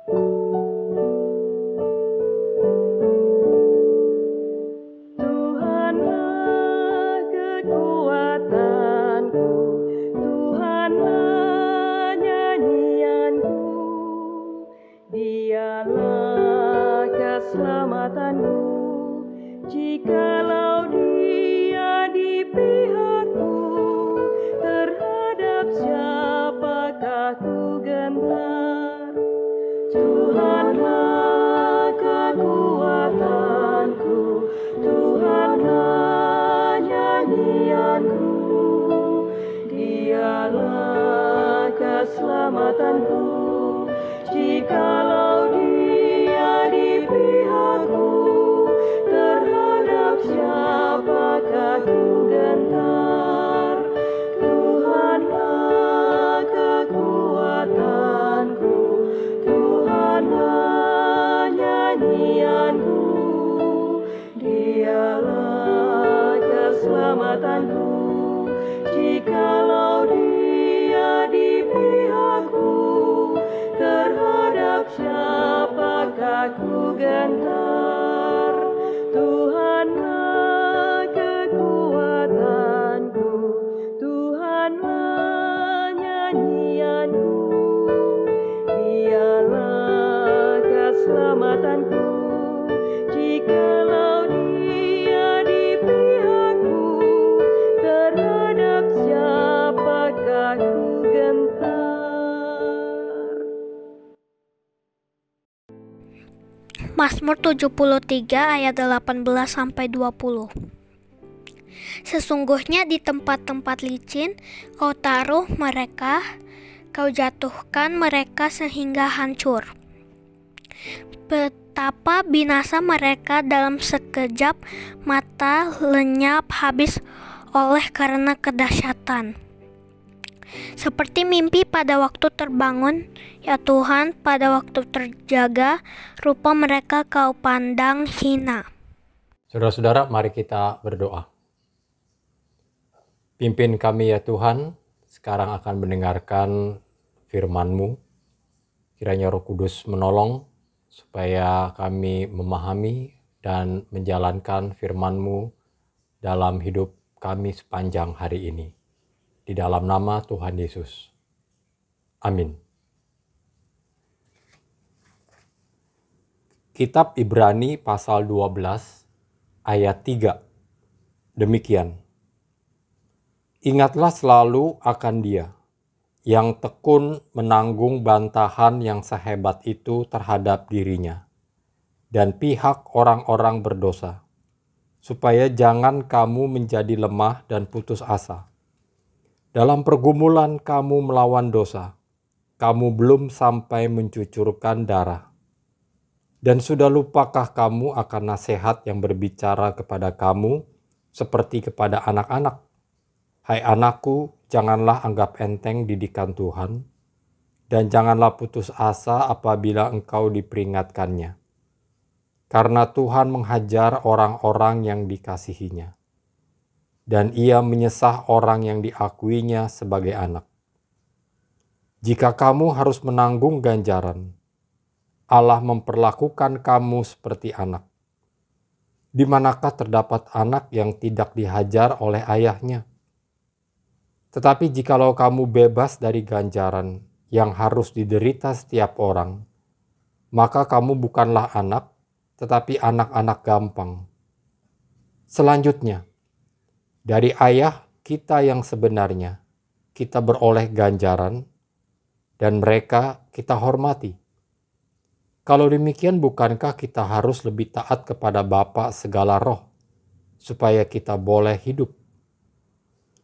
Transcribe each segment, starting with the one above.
Tuhanlah kekuatanku, Tuhanlah nyanyianku, Dialah keselamatanku. Jikalau Dia di pihakku, terhadap siapakah ku gentar? Tuhanlah kekuatanku, Tuhanlah nyanyianku, Dialah keselamatanku. Jikalau Dia di pihakku, terhadap siapakah ku gentar? Tuhanlah kekuatanku, Tuhanlah nyanyianku, Dialah keselamatanku. Jikalau Dia di pihakku, terhadap siapakah ku gentar? Tuhanlah kekuatanku, Tuhanlah nyanyianku, Dialah keselamatanku. Jikalau Dia di pihakku, terhadap siapakah ku gentar? Mazmur 73 ayat 18-20. Sesungguhnya di tempat-tempat licin kau taruh mereka, kau jatuhkan mereka sehingga hancur. Betapa binasa mereka dalam sekejap mata, lenyap habis oleh karena kedahsyatan. Seperti mimpi pada waktu terbangun, ya Tuhan, pada waktu terjaga, rupa mereka kau pandang hina. Saudara-saudara, mari kita berdoa. Pimpin kami ya Tuhan, sekarang akan mendengarkan firman-Mu. Kiranya Roh Kudus menolong supaya kami memahami dan menjalankan firman-Mu dalam hidup kami sepanjang hari ini. Di dalam nama Tuhan Yesus. Amin. Kitab Ibrani pasal 12 ayat 3. Demikian. Ingatlah selalu akan Dia yang tekun menanggung bantahan yang sehebat itu terhadap dirinya dan pihak orang-orang berdosa, supaya jangan kamu menjadi lemah dan putus asa. Dalam pergumulan kamu melawan dosa, kamu belum sampai mencucurkan darah. Dan sudah lupakah kamu akan nasihat yang berbicara kepada kamu seperti kepada anak-anak? Hai anakku, janganlah anggap enteng didikan Tuhan, dan janganlah putus asa apabila engkau diperingatkannya. Karena Tuhan menghajar orang-orang yang dikasihinya, dan Ia menyesah orang yang diakuinya sebagai anak. Jika kamu harus menanggung ganjaran, Allah memperlakukan kamu seperti anak. Di manakah terdapat anak yang tidak dihajar oleh ayahnya? Tetapi jikalau kamu bebas dari ganjaran yang harus diderita setiap orang, maka kamu bukanlah anak, tetapi anak-anak gampang. Selanjutnya, dari ayah kita yang sebenarnya, kita beroleh ganjaran, dan mereka kita hormati. Kalau demikian, bukankah kita harus lebih taat kepada Bapa segala roh, supaya kita boleh hidup?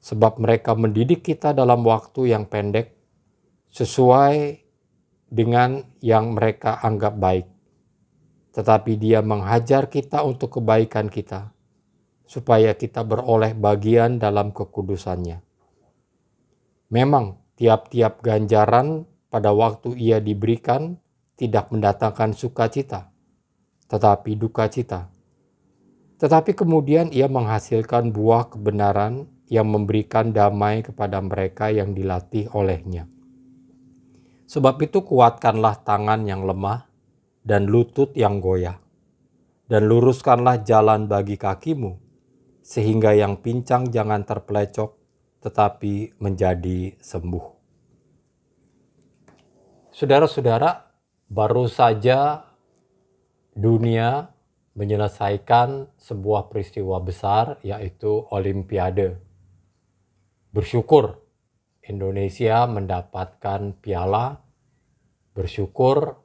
Sebab mereka mendidik kita dalam waktu yang pendek, sesuai dengan yang mereka anggap baik. Tetapi Dia menghajar kita untuk kebaikan kita, supaya kita beroleh bagian dalam kekudusannya. Memang tiap-tiap ganjaran pada waktu ia diberikan tidak mendatangkan sukacita, tetapi duka cita. Tetapi kemudian ia menghasilkan buah kebenaran yang memberikan damai kepada mereka yang dilatih olehnya. Sebab itu kuatkanlah tangan yang lemah dan lutut yang goyah, dan luruskanlah jalan bagi kakimu, sehingga yang pincang jangan terpelecok, tetapi menjadi sembuh. Saudara-saudara, baru saja dunia menyelesaikan sebuah peristiwa besar, yaitu Olimpiade. Bersyukur Indonesia mendapatkan piala, bersyukur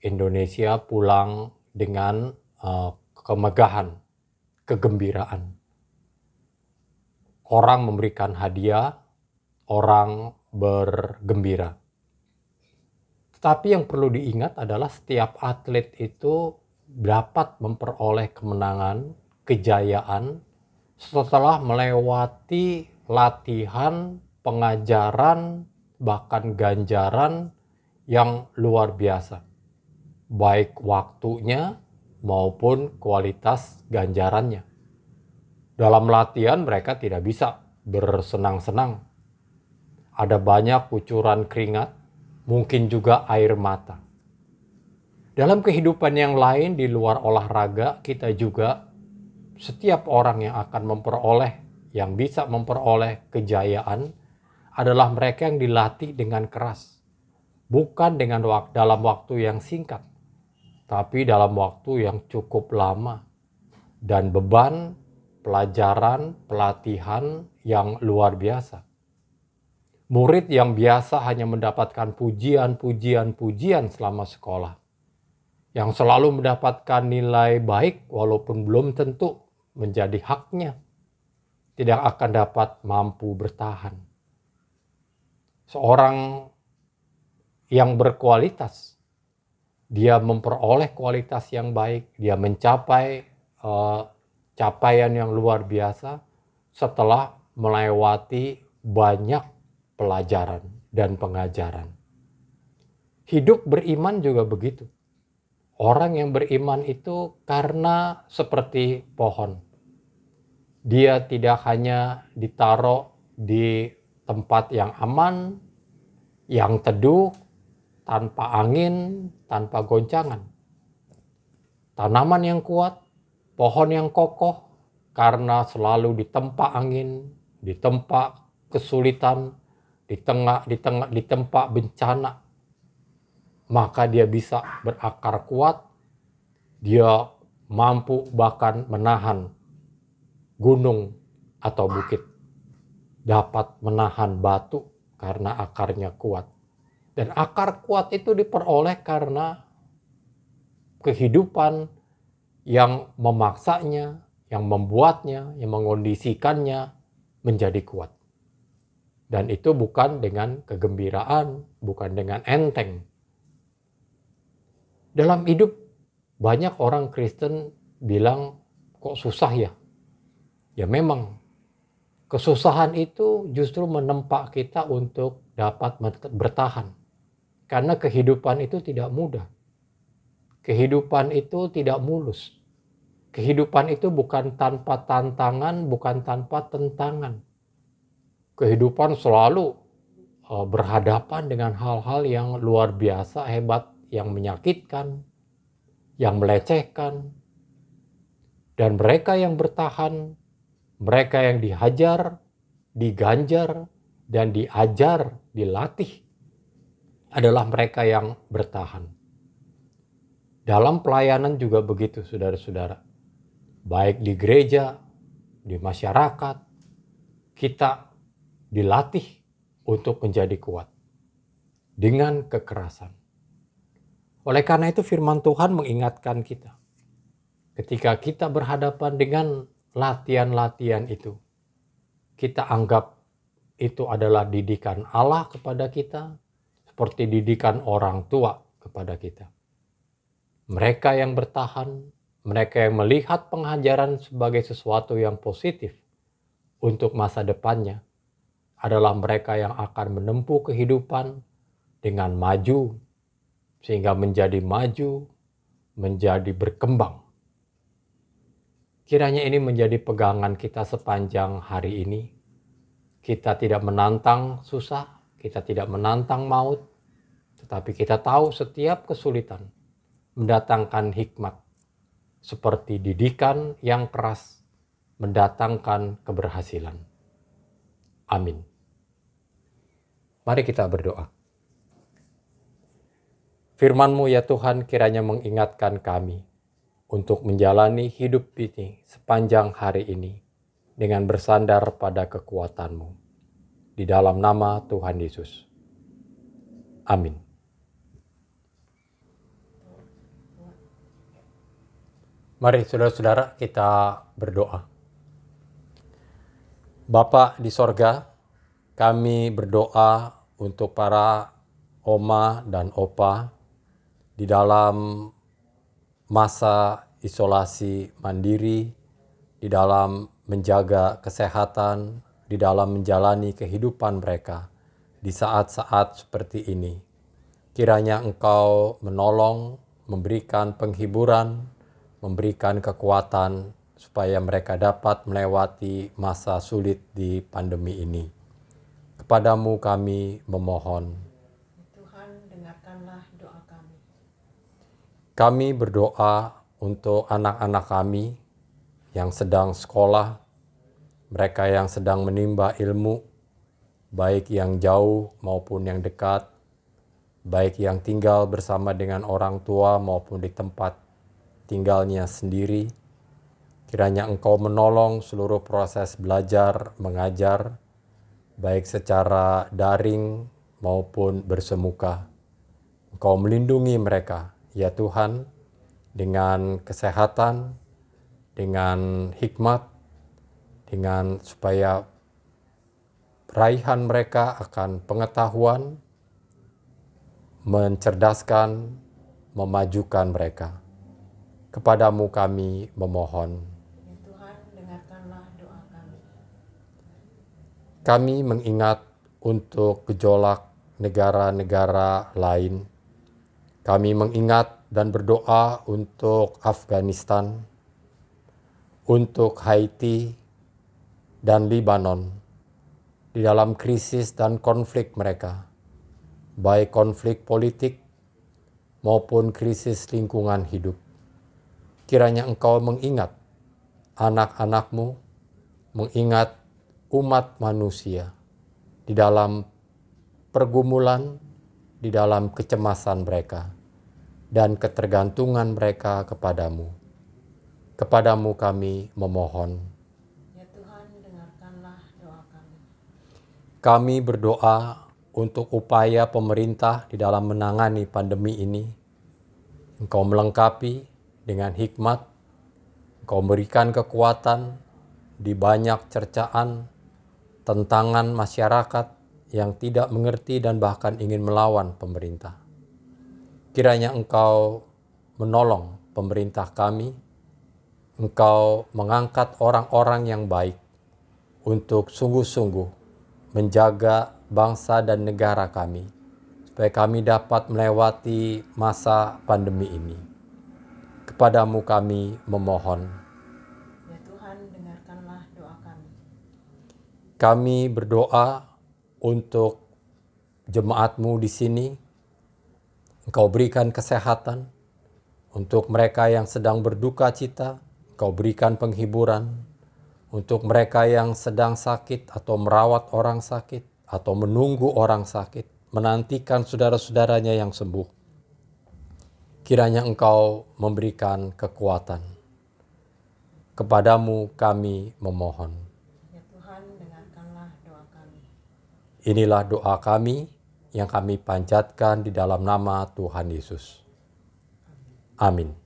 Indonesia pulang dengan kemegahan, kegembiraan. Orang memberikan hadiah, orang bergembira. Tetapi yang perlu diingat adalah setiap atlet itu dapat memperoleh kemenangan, kejayaan setelah melewati latihan, pengajaran, bahkan ganjaran yang luar biasa. Baik waktunya maupun kualitas ganjarannya. Dalam latihan mereka tidak bisa bersenang-senang. Ada banyak kucuran keringat, mungkin juga air mata. Dalam kehidupan yang lain di luar olahraga, kita juga setiap orang yang akan memperoleh, yang bisa memperoleh kejayaan adalah mereka yang dilatih dengan keras. Bukan dalam waktu yang singkat, tapi dalam waktu yang cukup lama. Dan beban, pelajaran, pelatihan yang luar biasa. Murid yang biasa hanya mendapatkan pujian selama sekolah. Yang selalu mendapatkan nilai baik walaupun belum tentu menjadi haknya. Tidak akan dapat mampu bertahan. Seorang yang berkualitas, dia memperoleh kualitas yang baik, dia mencapai capaian yang luar biasa setelah melewati banyak pelajaran dan pengajaran. Hidup beriman juga begitu. Orang yang beriman itu karena seperti pohon. Dia tidak hanya ditaruh di tempat yang aman, yang teduh, tanpa angin, tanpa goncangan. Tanaman yang kuat, pohon yang kokoh, karena selalu ditempa angin, ditempa kesulitan, ditempa bencana, maka dia bisa berakar kuat, dia mampu bahkan menahan gunung atau bukit, dapat menahan batu karena akarnya kuat. Dan akar kuat itu diperoleh karena kehidupan yang memaksanya, yang membuatnya, yang mengondisikannya menjadi kuat. Dan itu bukan dengan kegembiraan, bukan dengan enteng. Dalam hidup banyak orang Kristen bilang, kok susah ya? Ya memang, kesusahan itu justru menempa kita untuk dapat bertahan. Karena kehidupan itu tidak mudah. Kehidupan itu tidak mulus. Kehidupan itu bukan tanpa tantangan, bukan tanpa tentangan. Kehidupan selalu berhadapan dengan hal-hal yang luar biasa, hebat, yang menyakitkan, yang melecehkan. Dan mereka yang bertahan, mereka yang dihajar, diganjar, dan diajar, dilatih, adalah mereka yang bertahan. Dalam pelayanan juga begitu, saudara-saudara. Baik di gereja, di masyarakat, kita dilatih untuk menjadi kuat dengan kekerasan. Oleh karena itu firman Tuhan mengingatkan kita. Ketika kita berhadapan dengan latihan-latihan itu, kita anggap itu adalah didikan Allah kepada kita, seperti didikan orang tua kepada kita. Mereka yang bertahan, mereka yang melihat pengajaran sebagai sesuatu yang positif untuk masa depannya, adalah mereka yang akan menempuh kehidupan dengan maju, sehingga menjadi maju, menjadi berkembang. Kiranya ini menjadi pegangan kita sepanjang hari ini. Kita tidak menantang susah, kita tidak menantang maut, Tetapi kita tahu setiap kesulitan mendatangkan hikmat, seperti didikan yang keras mendatangkan keberhasilan. Amin. Mari kita berdoa. Firman-Mu ya Tuhan kiranya mengingatkan kami untuk menjalani hidup ini sepanjang hari ini dengan bersandar pada kekuatan-Mu. Di dalam nama Tuhan Yesus. Amin. Mari saudara-saudara kita berdoa. Bapa di sorga, kami berdoa untuk para oma dan opa di dalam masa isolasi mandiri, di dalam menjaga kesehatan, di dalam menjalani kehidupan mereka di saat-saat seperti ini. Kiranya Engkau menolong, memberikan penghiburan, memberikan kekuatan supaya mereka dapat melewati masa sulit di pandemi ini. Kepadamu kami memohon. Tuhan, dengarkanlah doa kami. Kami berdoa untuk anak-anak kami yang sedang sekolah, mereka yang sedang menimba ilmu, baik yang jauh maupun yang dekat, baik yang tinggal bersama dengan orang tua maupun di tempat tinggalnya sendiri. Kiranya Engkau menolong seluruh proses belajar, mengajar, baik secara daring maupun bersemuka. Engkau melindungi mereka, ya Tuhan, dengan kesehatan, dengan hikmat, dengan supaya raihan mereka akan pengetahuan, mencerdaskan, memajukan mereka. Kepadamu kami memohon. Ya Tuhan, dengarkanlah doa kami. Kami mengingat untuk gejolak negara-negara lain. Kami mengingat dan berdoa untuk Afghanistan, untuk Haiti, dan Lebanon di dalam krisis dan konflik mereka, baik konflik politik maupun krisis lingkungan hidup. Kiranya Engkau mengingat anak-anak-Mu, mengingat umat manusia di dalam pergumulan, di dalam kecemasan mereka, dan ketergantungan mereka kepadamu. Kepadamu kami memohon. Ya Tuhan, dengarkanlah doa kami. Kami berdoa untuk upaya pemerintah di dalam menangani pandemi ini. Engkau melengkapi dengan hikmat, Engkau berikan kekuatan di banyak cercaan, tentangan masyarakat yang tidak mengerti dan bahkan ingin melawan pemerintah. Kiranya Engkau menolong pemerintah kami, Engkau mengangkat orang-orang yang baik untuk sungguh-sungguh menjaga bangsa dan negara kami, supaya kami dapat melewati masa pandemi ini. Kepadamu kami memohon. Ya Tuhan, dengarkanlah doa kami. Kami berdoa untuk jemaat-Mu di sini. Engkau berikan kesehatan untuk mereka yang sedang berduka cita. Engkau berikan penghiburan untuk mereka yang sedang sakit atau merawat orang sakit atau menunggu orang sakit, menantikan saudara-saudaranya yang sembuh. Kiranya Engkau memberikan kekuatan. Kepadamu kami memohon. Ya Tuhan, dengarkanlah doa kami. Inilah doa kami yang kami panjatkan di dalam nama Tuhan Yesus. Amin.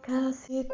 Kasih